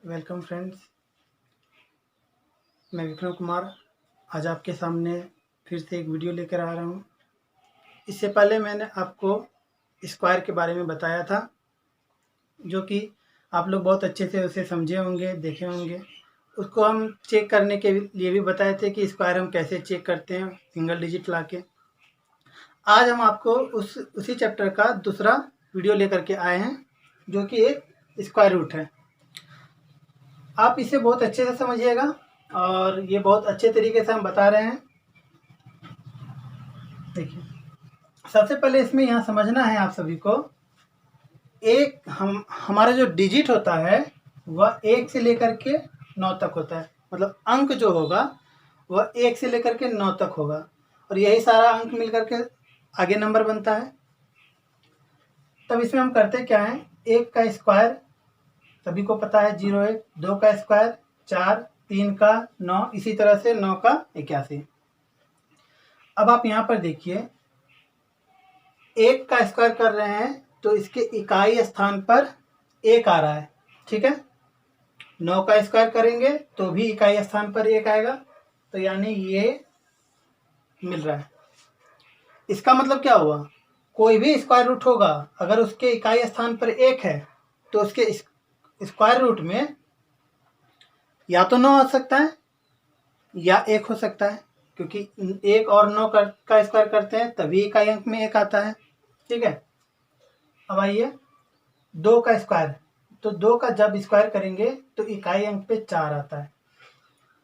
Welcome friends, मैं विक्रम कुमार आज आपके सामने फिर से एक वीडियो लेकर आ रहा हूँ। इससे पहले मैंने आपको स्क्वायर के बारे में बताया था, जो कि आप लोग बहुत अच्छे से उसे समझे होंगे, देखे होंगे। उसको हम चेक करने के लिए भी बताए थे कि स्क्वायर हम कैसे चेक करते हैं सिंगल डिजिट ला के। आज हम आपको उसी चैप्टर का दूसरा वीडियो लेकर के आए हैं, जो कि एक स्क्वायर रूट है। आप इसे बहुत अच्छे से समझिएगा और ये बहुत अच्छे तरीके से हम बता रहे हैं। देखिए, सबसे पहले इसमें यहाँ समझना है आप सभी को, हमारा जो डिजिट होता है वह 1 से लेकर के 9 तक होता है। मतलब अंक जो होगा वह 1 से लेकर के 9 तक होगा, और यही सारा अंक मिल के आगे नंबर बनता है। तब इसमें हम करते क्या हैं, 1 का स्क्वायर सभी को पता है 0 1, 2 का स्क्वायर 4, 3 का 9, इसी तरह से 9 का 81। अब आप यहाँ पर देखिए, 1 का स्क्वायर कर रहे हैं तो इसके इकाई स्थान पर 1 आ रहा है, ठीक है। 9 का स्क्वायर करेंगे तो भी इकाई स्थान पर 1 आएगा, तो यानी ये मिल रहा है। इसका मतलब क्या हुआ, कोई भी स्क्वायर रूट होगा अगर उसके इकाई स्थान पर 1 है तो उसके स्क्वायर रूट में या तो 9 आ सकता है या 1 हो सकता है, क्योंकि 1 और 9 का स्क्वायर करते हैं तभी इकाई अंक में 1 आता है, ठीक है। अब आइए 2 का स्क्वायर, तो 2 का जब स्क्वायर करेंगे तो इकाई अंक पे 4 आता है।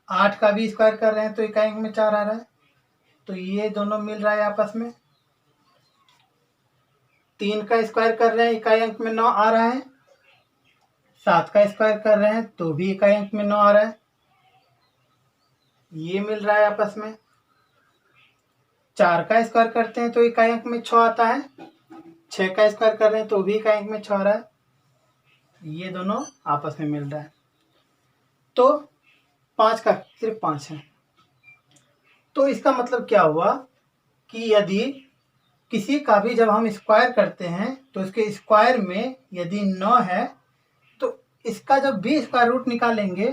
8 का भी स्क्वायर कर रहे हैं तो इकाई अंक में 4 आ रहा है, तो ये दोनों मिल रहा है आपस में। 3 का स्क्वायर कर रहे हैं, इकाई अंक में 9 आ रहा है। 7 का स्क्वायर कर रहे हैं तो भी इकाई अंक में 9 आ रहा है, ये मिल रहा है आपस में। 4 का स्क्वायर करते हैं तो इकाई अंक में 6 आता है। 6 का स्क्वायर कर रहे हैं तो भी इकाई अंक में 6 आ रहा है, ये दोनों आपस में मिल रहा है। तो 5 का सिर्फ 5 है। तो इसका मतलब क्या हुआ कि यदि किसी का भी जब हम स्क्वायर करते हैं तो इसके स्क्वायर में यदि 9 है तो इसका जब भी स्क्वायर रूट निकालेंगे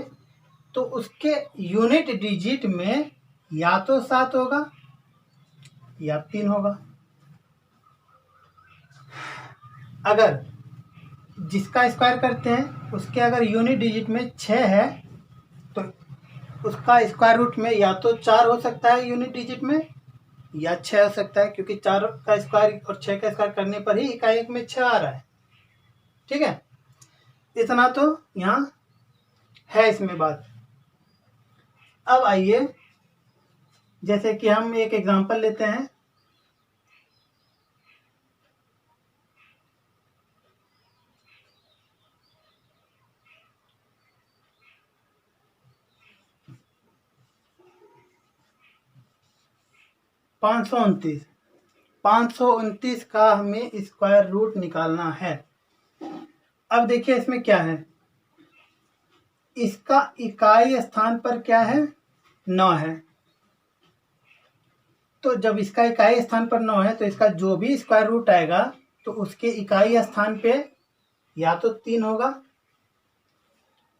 तो उसके यूनिट डिजिट में या तो 7 होगा या 3 होगा। अगर जिसका स्क्वायर करते हैं उसके अगर यूनिट डिजिट में 6 है तो उसका स्क्वायर रूट में या तो 4 हो सकता है यूनिट डिजिट में, या 6 हो सकता है, क्योंकि 4 का स्क्वायर और 6 का स्क्वायर करने पर ही इकाई अंक में 6 आ रहा है, ठीक है। इतना तो यहाँ है इसमें बात। अब आइए, जैसे कि हम एक एग्जांपल लेते हैं। पाँच सौ उनतीस का हमें स्क्वायर रूट निकालना है। अब देखिए इसमें क्या है, इसका इकाई स्थान पर क्या है, 9 है। तो जब इसका इकाई स्थान पर 9 है तो इसका जो भी स्क्वायर रूट आएगा तो उसके इकाई स्थान पे या तो 3 होगा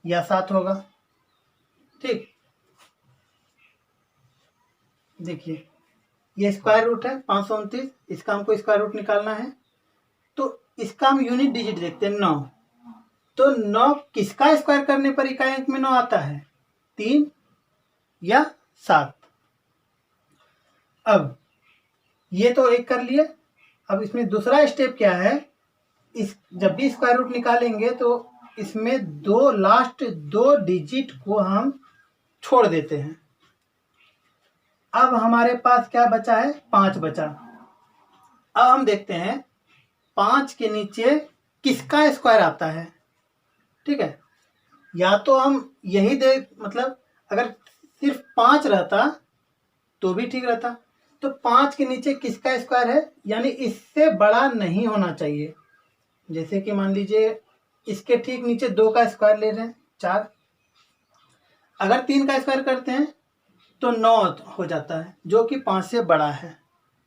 या 7 होगा, ठीक। देखिए ये स्क्वायर रूट है 529, इसका हमको स्क्वायर रूट निकालना है। तो इसका हम यूनिट डिजिट देखते हैं 9। तो 9 किसका स्क्वायर करने पर इकाई अंक में 9 आता है, 3 या 7। अब ये तो एक कर लिए। अब इसमें दूसरा स्टेप क्या है, इस जब भी स्क्वायर रूट निकालेंगे तो इसमें लास्ट दो डिजिट को हम छोड़ देते हैं। अब हमारे पास क्या बचा है, 5 बचा। अब हम देखते हैं 5 के नीचे किसका स्क्वायर आता है, ठीक है। या तो हम यही मतलब अगर सिर्फ 5 रहता तो भी ठीक रहता। तो 5 के नीचे किसका स्क्वायर है, यानी इससे बड़ा नहीं होना चाहिए। जैसे कि मान लीजिए इसके ठीक नीचे 2 का स्क्वायर ले रहे हैं 4, अगर 3 का स्क्वायर करते हैं तो 9 हो जाता है, जो कि 5 से बड़ा है।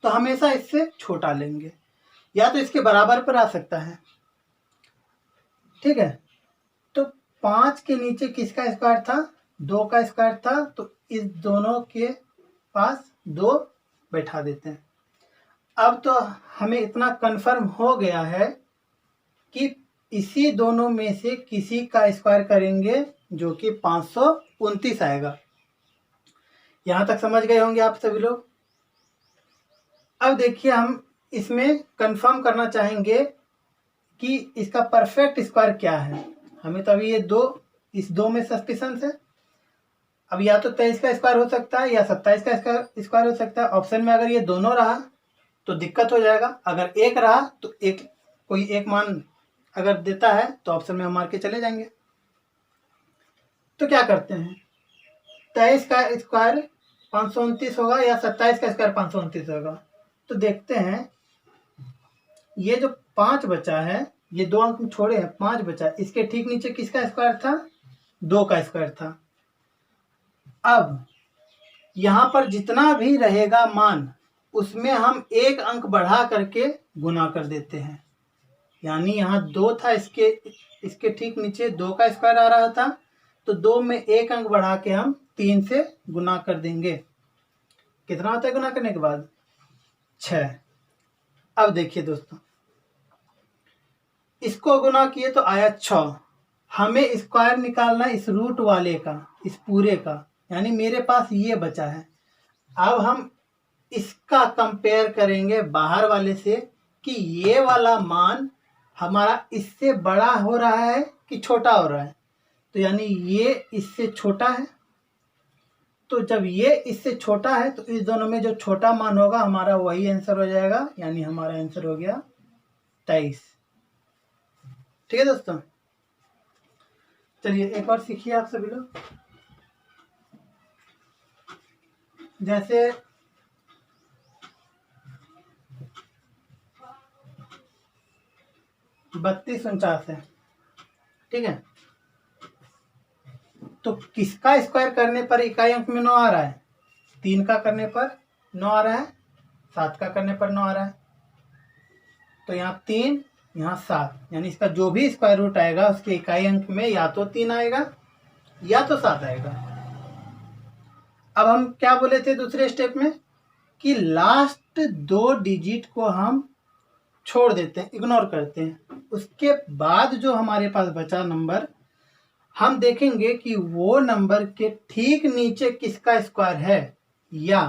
तो हमेशा इससे छोटा लेंगे, या तो इसके बराबर पर आ सकता है, ठीक है। तो 5 के नीचे किसका स्क्वायर था? 2 का स्क्वायर था, तो इस दोनों के पास 2 बैठा देते हैं। अब तो हमें इतना कंफर्म हो गया है कि इसी दोनों में से किसी का स्क्वायर करेंगे जो कि 529 आएगा। यहाँ तक समझ गए होंगे आप सभी लोग। अब देखिए, हम इसमें कंफर्म करना चाहेंगे कि इसका परफेक्ट स्क्वायर क्या है। हमें तो अभी इस दो में सस्पिशन है। अब या तो 23 का स्क्वायर हो सकता है या 27 का स्क्वायर हो सकता है। ऑप्शन में अगर ये दोनों रहा तो दिक्कत हो जाएगा। अगर एक रहा तो कोई एक मान अगर देता है तो ऑप्शन में हम मार के चले जाएंगे। तो क्या करते हैं, 23 का स्क्वायर 529 होगा या 27 का स्क्वायर 529 होगा। तो देखते हैं, ये जो 5 बचा है, ये 2 अंक छोड़े हैं, 5 बचा, इसके ठीक नीचे किसका स्क्वायर था? 2 का स्क्वायर था। अब यहाँ पर जितना भी रहेगा मान, उसमें हम एक अंक बढ़ा करके गुना कर देते हैं। यानी यहाँ 2 था, इसके ठीक नीचे 2 का स्क्वायर आ रहा था, तो 2 में एक अंक बढ़ा के हम 3 से गुना कर देंगे। कितना होता है गुना करने के बाद? 6। अब देखिए दोस्तों, इसको गुना किए तो आया 6। हमें स्क्वायर निकालना इस रूट वाले का, इस पूरे का, यानी मेरे पास ये बचा है। अब हम इसका कंपेयर करेंगे बाहर वाले से कि ये वाला मान हमारा इससे बड़ा हो रहा है कि छोटा हो रहा है। तो यानी ये इससे छोटा है, तो जब ये इससे छोटा है तो इस दोनों में जो छोटा मान होगा हमारा वही आंसर हो जाएगा। यानी हमारा आंसर हो गया 23। ठीक है दोस्तों, चलिए एक और सीखिए आप सभी लोग। जैसे 3249 है, ठीक है, तो किसका स्क्वायर करने पर इकाई अंक में 9 आ रहा है? 3 का करने पर 9 आ रहा है, 7 का करने पर 9 आ रहा है। तो यहाँ 3, यहाँ 7, यानी इसका जो भी स्क्वायर रूट आएगा उसके इकाई अंक में या तो 3 आएगा या तो 7 आएगा। अब हम क्या बोले थे दूसरे स्टेप में कि लास्ट 2 डिजिट को हम छोड़ देते हैं, इग्नोर करते हैं। उसके बाद जो हमारे पास बचा नंबर, हम देखेंगे कि वो नंबर के ठीक नीचे किसका स्क्वायर है या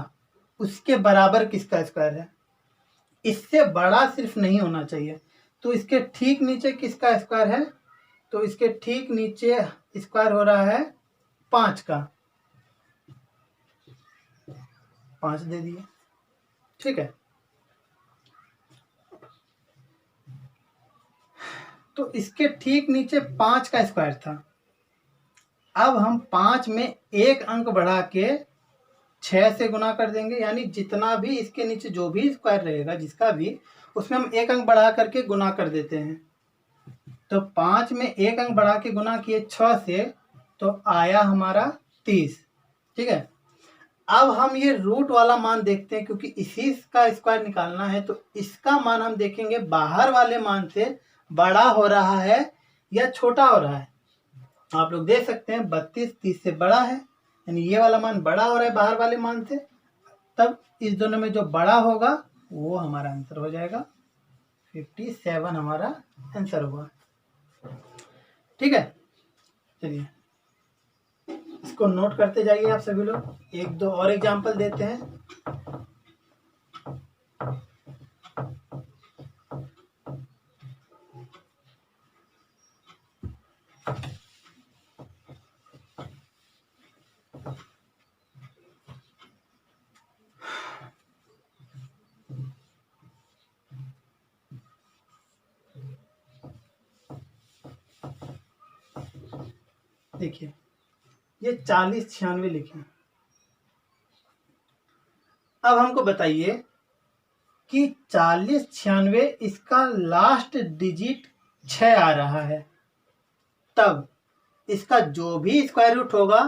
उसके बराबर किसका स्क्वायर है। इससे बड़ा सिर्फ नहीं होना चाहिए। तो इसके ठीक नीचे किसका स्क्वायर है? तो इसके ठीक नीचे स्क्वायर हो रहा है 5 का। 5 दे दिए, ठीक है। तो इसके ठीक नीचे 5 का स्क्वायर था। अब हम 5 में एक अंक बढ़ा के 6 से गुना कर देंगे। यानी जितना भी इसके नीचे जो भी स्क्वायर रहेगा जिसका भी, उसमें हम एक अंक बढ़ा करके गुना कर देते हैं। तो 5 में एक अंक बढ़ा के गुना किए 6 से, तो आया हमारा 30। ठीक है, अब हम ये रूट वाला मान देखते हैं, क्योंकि इसी का स्क्वायर निकालना है। तो इसका मान हम देखेंगे बाहर वाले मान से बड़ा हो रहा है या छोटा हो रहा है। आप लोग देख सकते हैं 32 30 से बड़ा है, यानी ये वाला मान बड़ा हो रहा है बाहर वाले मान से। तब इस दोनों में जो बड़ा होगा वो हमारा आंसर हो जाएगा। 57 हमारा आंसर होगा। ठीक है, चलिए इसको नोट करते जाइए आप सभी लोग। 1-2 और एग्जाम्पल देते हैं। देखिए ये 40 96 लिखे। अब हमको बताइए कि 40 96 इसका लास्ट डिजिट 6 आ रहा है, तब इसका जो भी स्क्वायर रूट होगा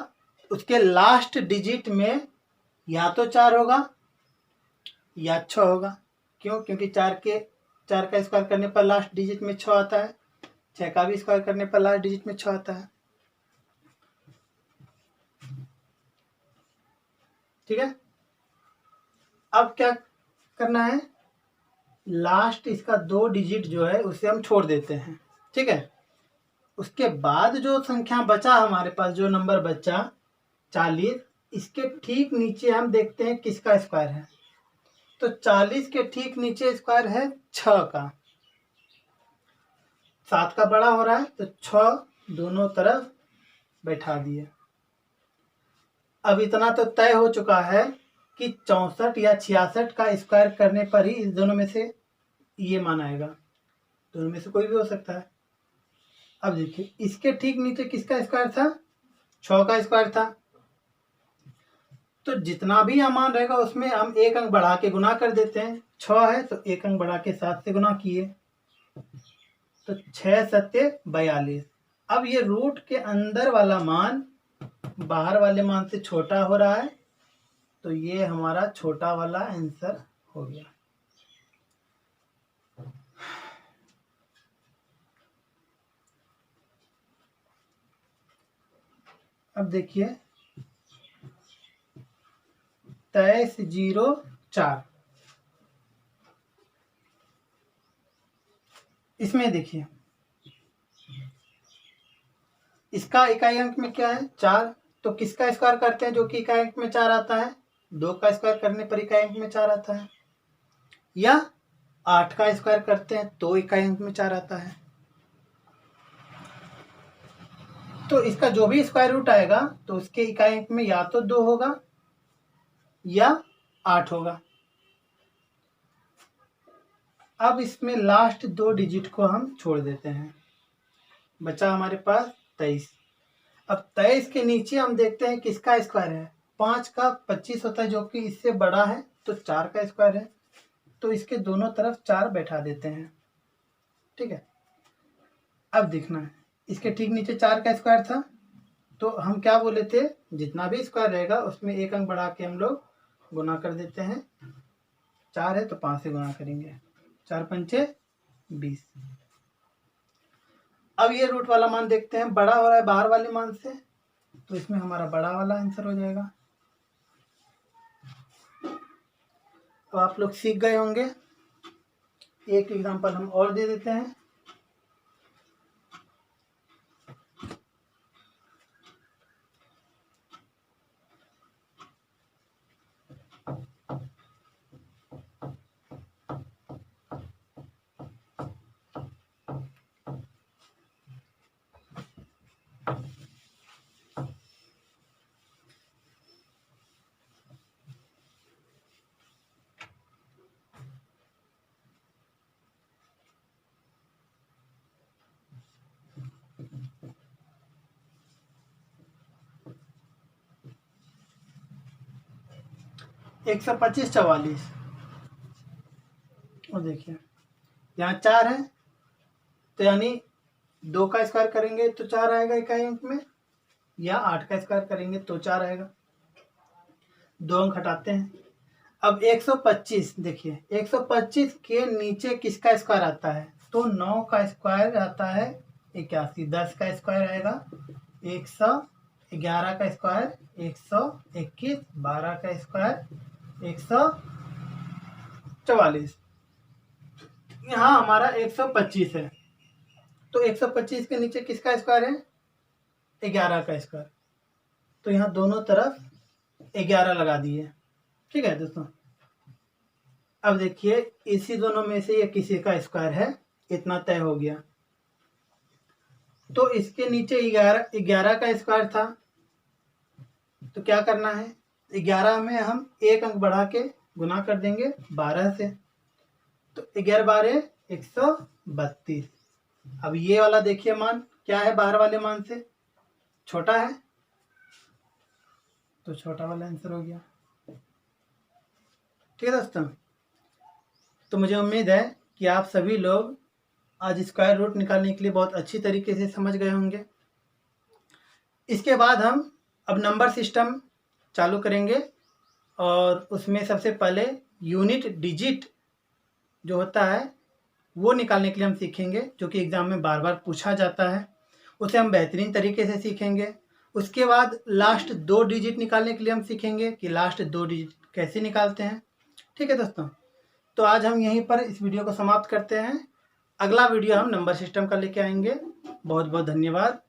उसके लास्ट डिजिट में या तो 4 होगा या 6 होगा। क्यों? क्योंकि 4 का स्क्वायर करने पर लास्ट डिजिट में 6 आता है, 6 का भी स्क्वायर करने पर लास्ट डिजिट में 6 आता है। ठीक है। अब क्या करना है, लास्ट इसका 2 डिजिट जो है उसे हम छोड़ देते हैं। ठीक है। उसके बाद जो संख्या बचा हमारे पास, जो नंबर बचा 40, इसके ठीक नीचे हम देखते हैं किसका स्क्वायर है। तो 40 के ठीक नीचे स्क्वायर है 6 का। 7 का बड़ा हो रहा है तो 6 दोनों तरफ बैठा दिए। अब इतना तो तय हो चुका है कि 64 या 66 का स्क्वायर करने पर ही इस दोनों में से ये मान आएगा। दोनों में से कोई भी हो सकता है। अब देखिए, इसके ठीक नीचे किसका स्क्वायर था, 6 का स्क्वायर था। तो जितना भी यहाँ मान रहेगा उसमें हम एक अंक बढ़ा के गुना कर देते हैं। 6 है तो एक अंक बढ़ा के 7 से गुना किए, तो 6 सत्ते 42। अब ये रूट के अंदर वाला मान बाहर वाले मान से छोटा हो रहा है, तो ये हमारा छोटा वाला आंसर हो गया। अब देखिए 2304, इसमें देखिए इसका इकाई अंक में क्या है, 4। तो किसका स्क्वायर करते हैं जो कि इकाई अंक में 4 आता है, 2 का स्क्वायर करने पर इकाई अंक में 4 आता है, या 8 का स्क्वायर करते हैं तो इकाई अंक में 4 आता है। तो इसका जो भी स्क्वायर रूट आएगा तो उसके इकाई अंक में या तो 2 होगा या 8 होगा। अब इसमें लास्ट 2 डिजिट को हम छोड़ देते हैं, बचा हमारे पास 23। अब 23 के नीचे हम देखते हैं किसका स्क्वायर है, 5 का 25 होता है जो कि इससे बड़ा है, तो 4 का स्क्वायर है। तो इसके दोनों तरफ 4 बैठा देते हैं। ठीक है। अब देखना है, इसके ठीक नीचे 4 का स्क्वायर था, तो हम क्या बोले थे, जितना भी स्क्वायर रहेगा उसमें एक अंक बढ़ा के हम लोग गुना कर देते हैं। 4 है तो 5 से गुना करेंगे, 4 पंचे 20। अब ये रूट वाला मान देखते हैं, बड़ा हो रहा है बाहर वाले मान से, तो इसमें हमारा बड़ा वाला आंसर हो जाएगा। तो आप लोग सीख गए होंगे। एक एग्जांपल हम और दे देते हैं। एक 125 44, और देखिए यहाँ 4 है, तो यानी 2 का स्क्वायर करेंगे तो 4 आएगा इकाई अंक में, या 8 का स्क्वायर करेंगे तो 4 आएगा। 2 अंक हटाते हैं। अब 125 देखिए, 125 के नीचे किसका स्क्वायर आता है, तो 9 का स्क्वायर आता है 81, 10 का स्क्वायर आएगा 111 का स्क्वायर 121, 12 का स्क्वायर 144। यहाँ हमारा 125 है, तो 125 के नीचे किसका स्क्वायर है, 11 का स्क्वायर, तो यहाँ दोनों तरफ 11 लगा दिए। ठीक है दोस्तों। अब देखिए इसी दोनों में से ये किसी का स्क्वायर है, इतना तय हो गया। तो इसके नीचे 11 का स्क्वायर था, तो क्या करना है, 11 में हम एक अंक बढ़ा के गुना कर देंगे 12 से, तो 11 12 132। अब ये वाला देखिए मान क्या है, बाहर वाले मान से छोटा है, तो छोटा वाला आंसर हो गया। ठीक है दोस्तों। तो मुझे उम्मीद है कि आप सभी लोग आज स्क्वायर रूट निकालने के लिए बहुत अच्छी तरीके से समझ गए होंगे। इसके बाद हम अब नंबर सिस्टम चालू करेंगे, और उसमें सबसे पहले यूनिट डिजिट जो होता है वो निकालने के लिए हम सीखेंगे, जो कि एग्ज़ाम में बार बार पूछा जाता है। उसे हम बेहतरीन तरीके से सीखेंगे, उसके बाद लास्ट 2 डिजिट निकालने के लिए हम सीखेंगे कि लास्ट 2 डिजिट कैसे निकालते हैं। ठीक है दोस्तों, तो आज हम यहीं पर इस वीडियो को समाप्त करते हैं। अगला वीडियो हम नंबर सिस्टम का लेके आएंगे। बहुत बहुत धन्यवाद।